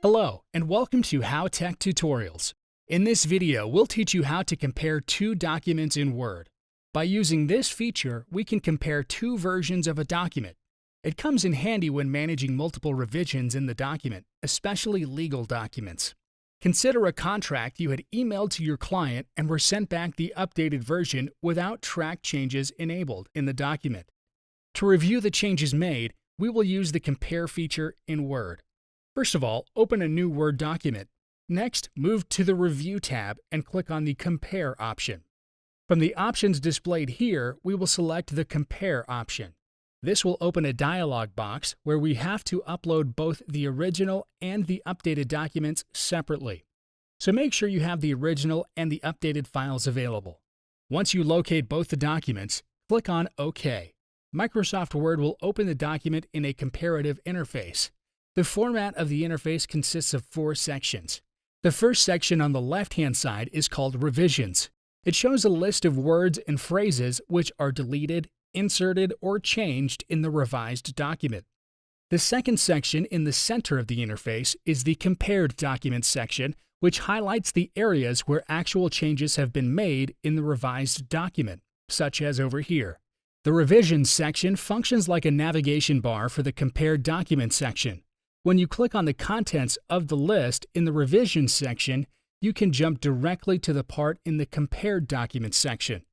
Hello, and welcome to How Tech Tutorials. In this video, we'll teach you how to compare two documents in Word. By using this feature, we can compare two versions of a document. It comes in handy when managing multiple revisions in the document, especially legal documents. Consider a contract you had emailed to your client and were sent back the updated version without track changes enabled in the document. To review the changes made, we will use the Compare feature in Word. First of all, open a new Word document. Next, move to the Review tab and click on the Compare option. From the options displayed here, we will select the Compare option. This will open a dialog box where we have to upload both the original and the updated documents separately. So make sure you have the original and the updated files available. Once you locate both the documents, click on OK. Microsoft Word will open the document in a comparative interface. The format of the interface consists of 4 sections. The first section on the left-hand side is called Revisions. It shows a list of words and phrases which are deleted, inserted, or changed in the revised document. The second section in the center of the interface is the Compared Documents section, which highlights the areas where actual changes have been made in the revised document, such as over here. The Revisions section functions like a navigation bar for the Compared Documents section. When you click on the contents of the list in the Revisions section, you can jump directly to the part in the Compared Documents section.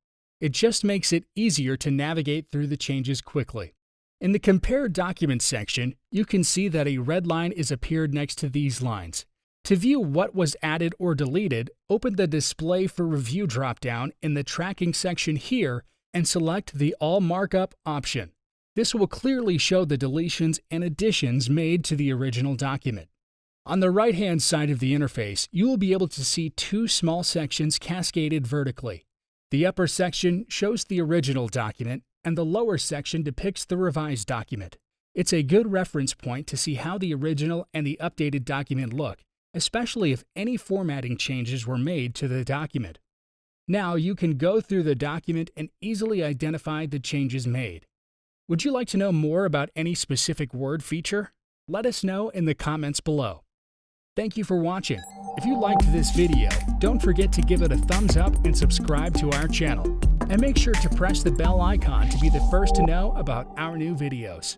It just makes it easier to navigate through the changes quickly. In the Compared Documents section, you can see that a red line is appeared next to these lines. To view what was added or deleted, open the Display for Review dropdown in the Tracking section here and select the All Markup option. This will clearly show the deletions and additions made to the original document. On the right-hand side of the interface, you will be able to see 2 small sections cascaded vertically. The upper section shows the original document, and the lower section depicts the revised document. It's a good reference point to see how the original and the updated document look, especially if any formatting changes were made to the document. Now you can go through the document and easily identify the changes made. Would you like to know more about any specific Word feature? Let us know in the comments below. Thank you for watching. If you liked this video, don't forget to give it a thumbs up and subscribe to our channel. And make sure to press the bell icon to be the first to know about our new videos.